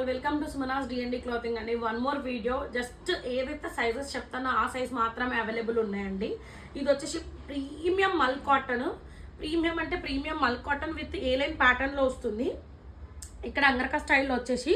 All welcome to Sumana's D&D clothing అండి. One more video. Just ఏదైతే sizes చెప్తానో ఆ సైజ్ మాత్రమే అవైలబుల్ ఉన్నాయండి. ఇది వచ్చేసి ప్రీమియం మల్ కాటన్. ప్రీమియం అంటే premium mul cotton with A line pattern లో వస్తుంది. ఇక్కడ అంగరకా స్టైల్లో వచ్చేసి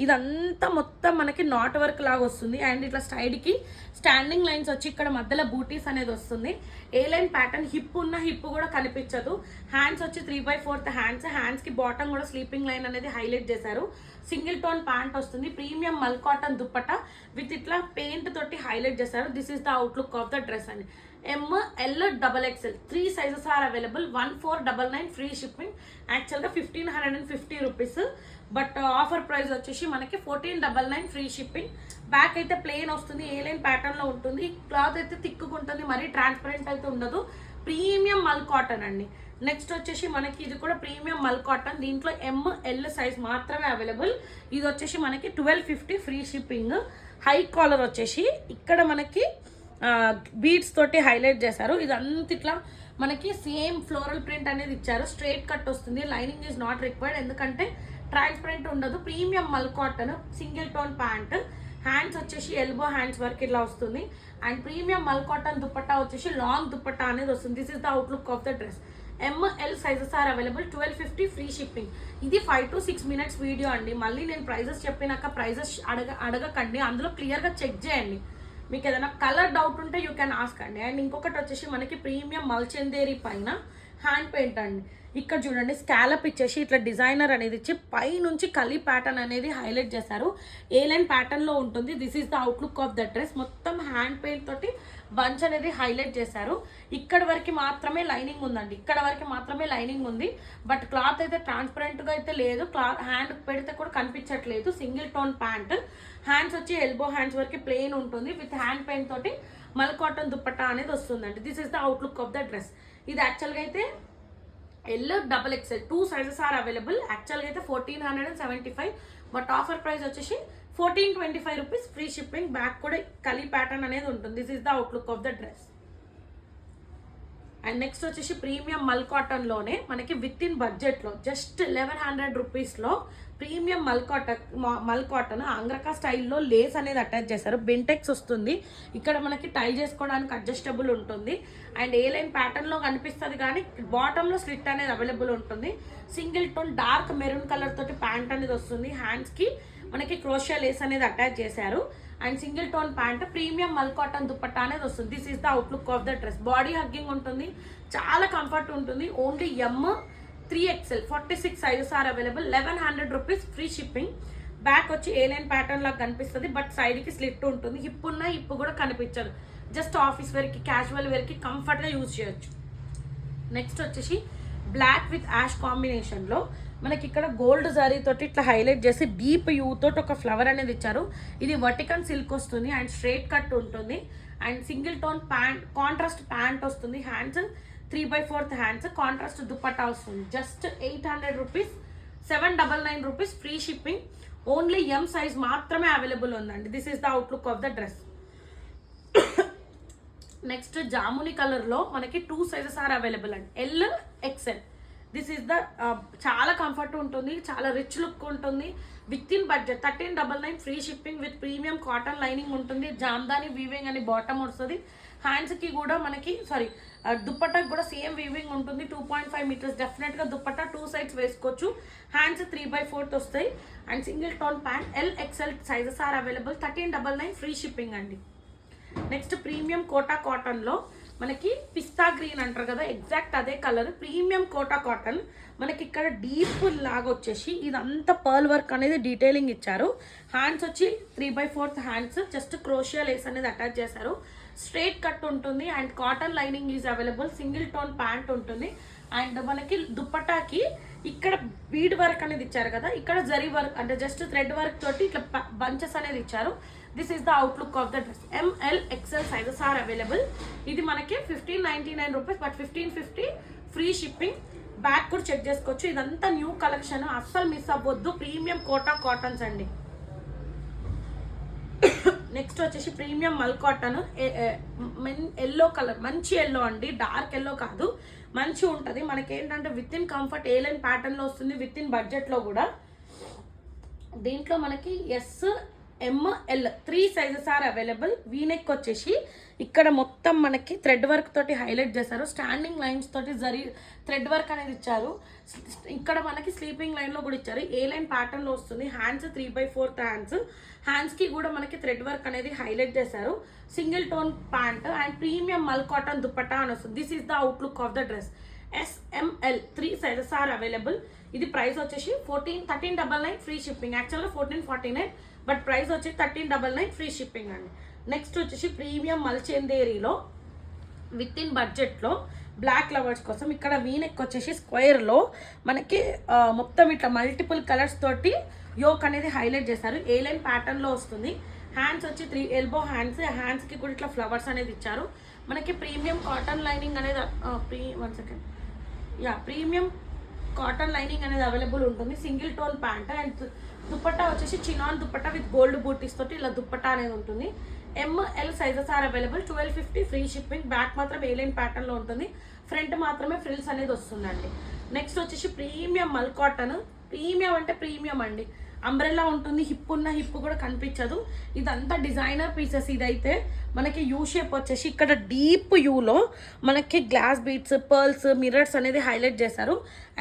ఇదంతా మొత్తం మనకి నాట్ వర్క్ లాగా వస్తుంది. అండ్ ఇట్లా స్టైడ్కి స్టాండింగ్ లైన్స్ వచ్చి ఇక్కడ మధ్యలో బూటీస్ అనేది వస్తుంది. ఏ లైన్ ప్యాటర్న్, హిప్ ఉన్న హిప్ కూడా కనిపించదు. హ్యాండ్స్ వచ్చి 3/4 హ్యాండ్స్కి బాటమ్ కూడా స్లీపింగ్ లైన్ అనేది హైలైట్ చేశారు. సింగిల్ టోన్ ప్యాంట్ వస్తుంది. Premium mul cotton dupatta with ఇట్లా పెయింట్ తోటి హైలైట్ చేశారు. This is the outlook of the dress అండి. ML XXL 3 sizes are available. 1499 free shipping. యాక్చువల్గా 1550 రూపీస్, బట్ ఆఫర్ ప్రైస్ వచ్చేసి మనకి 1499 ఫ్రీ షిప్పింగ్. బ్యాక్ అయితే ప్లెయిన్ వస్తుంది, ఏ లైన్ ప్యాటర్న్ లో ఉంటుంది. క్లాత్ అయితే థిక్గా ఉంటుంది, మరీ ట్రాన్స్పరెంట్ అయితే ఉండదు. ప్రీమియం మల్ కాటన్ అండి. నెక్స్ట్ వచ్చేసి మనకి ఇది కూడా ప్రీమియం మల్ కాటన్. దీంట్లో ML సైజ్ మాత్రమే అవైలబుల్. ఇది వచ్చేసి మనకి 1250 ఫ్రీ షిప్పింగ్. హై కాలర్ వచ్చేసి ఇక్కడ మనకి బీడ్స్ తోటి హైలైట్ చేశారు. ఇదంతా ఇట్లా మనకి సేమ్ ఫ్లోరల్ ప్రింట్ అనేది ఇచ్చారు. స్ట్రైట్ కట్ వస్తుంది. లైనింగ్ ఈజ్ నాట్ రిక్వైర్డ్, ఎందుకంటే ట్రాన్స్పరెంట్ ఉండదు. Premium mul cotton, single tone pant. Hands వచ్చేసి ఎల్బో హ్యాండ్స్ వరకు ఇలా వస్తుంది. And premium mul cotton dupatta వచ్చేసి లాంగ్ దుప్పట్టా అనేది వస్తుంది. This is the outlook of the dress. ML sizes are available. 1250 free shipping. ఇది 5 to 6 minutes వీడియో అండి. మళ్ళీ నేను ప్రైజెస్ చెప్పినాక ప్రైజెస్ అడగకండి, అందులో క్లియర్గా చెక్ చేయండి. మీకు ఏదైనా కలర్ డౌట్ ఉంటే యూ క్యాన్ ఆస్క్ అండి. అండ్ ఇంకొకటి వచ్చేసి మనకి ప్రీమియం మల్చందేరి పైన హ్యాండ్ పెయింట్ అండి. ఇక్కడ చూడండి, స్కాలప్ ఇచ్చేసి ఇట్లా డిజైనర్ అనేది ఇచ్చి పై నుంచి కలీ ప్యాటర్న్ అనేది హైలైట్ చేశారు. ఏ లైన్ ప్యాటర్న్ లో ఉంటుంది. This is the outlook of the dress. మొత్తం హ్యాండ్ పెయింట్ తోటి బంచ్ అనేది హైలైట్ చేశారు. ఇక్కడ వరకు మాత్రమే లైనింగ్ ఉందండి, ఇక్కడ వరకు మాత్రమే లైనింగ్ ఉంది. బట్ క్లాత్ అయితే ట్రాన్స్పరెంట్ గా అయితే లేదు. క్లాత్ హ్యాండ్ పెడితే కూడా కనిపించట్లేదు. Single tone pant. హ్యాండ్స్ వచ్చి ఎల్బో హ్యాండ్స్ వరకు ప్లెయిన్ ఉంటుంది. విత్ హ్యాండ్ పెయింట్ తోటి మల్ కాటన్ దుప్పట్టా అనేది వస్తుందండి. This is the outlook of the dress. ఇది యాక్చువల్గా అయితే LXXL 2 సైజెస్ ఆర్ అవైలబుల్. యాక్చువల్గా అయితే 1475, బట్ ఆఫర్ ప్రైస్ వచ్చేసి 1425 రూపీస్ ఫ్రీ షిప్పింగ్. బ్యాక్ కూడా కలీ ప్యాటర్న్ అనేది ఉంటుంది. This is the outlook of the dress. And next వచ్చేసి ప్రీమియం మల్ కాటన్ లోనే మనకి విత్ ఇన్ బడ్జెట్ లో జస్ట్ 1100 రూపీస్ లో ప్రీమియం మల్ కాటన్ అంగ్రకా స్టైల్లో లేస్ అనేది అటాచ్ చేశారు. బెంటెక్స్ వస్తుంది. ఇక్కడ మనకి టై చేసుకోవడానికి అడ్జస్టబుల్ ఉంటుంది. అండ్ ఏ లైన్ ప్యాటర్న్ లో కనిపిస్తుంది, కానీ బాటమ్ లో స్లిట్ అనేది అవైలబుల్ ఉంటుంది. Single tone dark maroon colour తోటి ప్యాంట్ అనేది వస్తుంది. హ్యాండ్స్ కి మనకి క్రోషియా లేస్ అనేది అటాచ్ చేశారు. And single tone pant, premium mul cotton dupatta అనేది వస్తుంది. This is the outlook of the dress. Body hugging ఉంటుంది, చాలా కంఫర్ట్ ఉంటుంది. Only M3XL 46 sizes are available. 1100 rupees free shipping. Back వచ్చి ఏ లైన్ ప్యాటర్న్ లాగా కనిపిస్తుంది, బట్ సైడ్ కి స్లిట్ ఉంటుంది. హిప్ ఉన్న హిప్ కూడా కనిపించదు. జస్ట్ ఆఫీస్ వేర్ కి, క్యాజువల్ వేర్ కి కంఫర్ట్ గా యూజ్ చేయొచ్చు. నెక్స్ట్ వచ్చేసి బ్లాక్ విత్ యాష్ కాంబినేషన్ లో మనకి ఇక్కడ గోల్డ్ జరీ తోటి ఇట్లా హైలైట్ చేసి డీప్ యూ తోటి ఒక ఫ్లవర్ అనేది ఇచ్చారు. ఇది వర్టికల్ సిల్క్ వస్తుంది అండ్ స్ట్రైట్ కట్ ఉంటుంది. And single tone pant, contrast pant వస్తుంది. హ్యాండ్స్ 3/4 హ్యాండ్స్, కాంట్రాస్ట్ దుప్పట్టా వస్తుంది. Just 800 rupees, 799 rupees free shipping. Only M size మాత్రమే అవైలబుల్ ఉందండి. This is the outlook of the dress. Next జాముని colour లో మనకి 2 sizes are available అండి. LXL. This is the చాలా comfort ఉంటుంది, చాలా రిచ్ లుక్ ఉంటుంది. With in budget 1399 free shipping with premium cotton lining ఉంటుంది. జామ్దాని వీవింగ్ అని బాటమ్ వస్తుంది. హ్యాండ్స్ కి కూడా మనకి దుప్పటాకి కూడా సేమ్ వీవింగ్ ఉంటుంది. 2.5 మీటర్స్ డెఫినెట్ గా దుప్పట్టా 2 సైడ్స్ వేసుకోవచ్చు. హ్యాండ్స్ 3/4 వస్తాయి. And single tone pant. LXL sizes are available. 1399 free shipping అండి. నెక్స్ట్ ప్రీమియం కోటా కాటన్ లో మనకి పిస్తా గ్రీన్ అంటారు కదా, ఎగ్జాక్ట్ అదే కలర్. Premium Kota cotton. మనకి ఇక్కడ డీప్ లాగా వచ్చేసి ఇదంతా పర్ల్ వర్క్ అనేది డీటెయిలింగ్ ఇచ్చారు. హ్యాండ్స్ వచ్చి 3/4 హ్యాండ్స్, జస్ట్ క్రోషియా లేస్ అనేది అటాచ్ చేశారు. స్ట్రైట్ కట్ ఉంటుంది. And cotton lining is available. Single tone pant ఉంటుంది. అండ్ మనకి దుప్పటాకి ఇక్కడ బీడ్ వర్క్ అనేది ఇచ్చారు కదా, ఇక్కడ జరీ వర్క్ అంటే జస్ట్ థ్రెడ్ వర్క్ తోటి ఇట్లా బంచెస్ అనేది ఇచ్చారు. This is the outlook of the dress. ML XL sizes are available. ఇది మనకి 1599 rupees, but 1550 free shipping. Back కూడా చెక్ చేసుకోవచ్చు. ఇదంతా న్యూ కలెక్షన్, అస్సలు మిస్ అవ్వద్దు. ప్రీమియం కోటా కాటన్స్ అండి. నెక్స్ట్ వచ్చేసి premium mul cotton yellow colour, మంచి ఎల్లో అండి, డార్క్ ఎల్లో కాదు, మంచి ఉంటుంది. మనకి ఏంటంటే with in comfort A line pattern లో వస్తుంది. విత్ ఇన్ బడ్జెట్ లో కూడా దీంట్లో మనకి SML 3 sizes are available. V neck వచ్చేసి ఇక్కడ మొత్తం మనకి థ్రెడ్ వర్క్ తోటి హైలైట్ చేశారు. స్టాండింగ్ లైన్స్ తోటి థ్రెడ్ వర్క్ అనేది ఇచ్చారు. ఇక్కడ మనకి స్లీపింగ్ లైన్లో కూడా ఇచ్చారు. ఏ లైన్ ప్యాటర్న్లో వస్తుంది. Hands 3/4 hands. హ్యాండ్స్కి కూడా మనకి థ్రెడ్ వర్క్ అనేది హైలైట్ చేశారు. Single tone pant and premium mul cotton dupatta అని వస్తుంది. This is the outlook of the dress. SML 3 sizes are available. ఇది ప్రైస్ వచ్చేసి 1399 ఫ్రీ షిప్పింగ్. యాక్చువల్గా 1449 బట్ ప్రైస్ వచ్చి 1399 ఫ్రీ షిప్పింగ్ అండి. నెక్స్ట్ వచ్చేసి ప్రీమియం మల్చేందేరీలో విత్ ఇన్ బడ్జెట్లో బ్లాక్ లవర్స్ కోసం ఇక్కడ వీనెక్ వచ్చేసి స్క్వేర్లో మనకి మొత్తం ఇట్లా మల్టిపుల్ కలర్స్ తోటి యోక్ అనేది హైలైట్ చేశారు. ఏ లైన్ ప్యాటర్న్లో వస్తుంది. హ్యాండ్స్ వచ్చి 3 ఎల్బో హ్యాండ్స్. హ్యాండ్స్కి కూడా ఇట్లా ఫ్లవర్స్ అనేది ఇచ్చారు. మనకి ప్రీమియం కాటన్ లైనింగ్ అనేది ప్రీమియం కాటన్ లైనింగ్ అనేది అవైలబుల్ ఉంటుంది. Single tone pant and dupatta వచ్చేసి చినాన్ దుపట్టా విత్ గోల్డ్ బూటీస్ తోటి ఇలా దుపట్టా అనేది ఉంటుంది. ML sizes are available. 1250 free shipping. Back మాత్రం ఏలైన్ ప్యాటర్న్లో ఉంటుంది. ఫ్రంట్ మాత్రమే ఫ్రిల్స్ అనేది వస్తుందండి. నెక్స్ట్ వచ్చేసి ప్రీమియం మల్ కాటన్. ప్రీమియం అంటే ప్రీమియం అండి. అంబ్రెల్లా ఉంటుంది. హిప్ ఉన్న హిప్ కూడా కనిపించదు. ఇదంతా డిజైనర్ పీసెస్. ఇదైతే మనకి యూ షేప్ వచ్చేసి ఇక్కడ డీప్ యూలో మనకి గ్లాస్ బీడ్స్, పర్ల్స్, మిర్రర్స్ అనేది హైలైట్ చేశారు.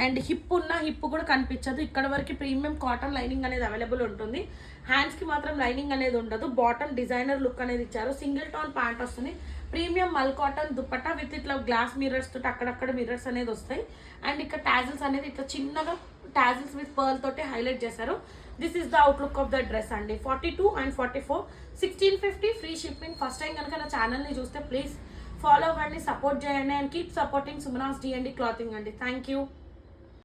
అండ్ హిప్ ఉన్న హిప్ కూడా కనిపించదు. ఇక్కడ వరకు ప్రీమియం కాటన్ లైనింగ్ అనేది అవైలబుల్ ఉంటుంది. హ్యాండ్స్కి మాత్రం లైనింగ్ అనేది ఉండదు. బాటమ్ డిజైనర్ లుక్ అనేది ఇచ్చారు. సింగిల్ టోన్ ప్యాంట్ వస్తుంది. Premium mul cotton dupatta with ఇట్లా గ్లాస్ మిర్రర్స్ తోటి అక్కడక్కడ మిర్రర్స్ అనేది వస్తాయి. అండ్ ఇక్కడ టాజిల్స్ అనేది ఇట్లా చిన్నగా టాజిల్స్ విత్ పర్ల్ తోటి హైలైట్ చేశారు. This is the outlook of the dress అండి. 42 and 44 1650 free shipping. First time కనుక నా ఛానల్ని చూస్తే ప్లీజ్ ఫాలో అవ్వండి, సపోర్ట్ చేయండి and keep supporting Sumana's D&D clothing అండి. Thank you.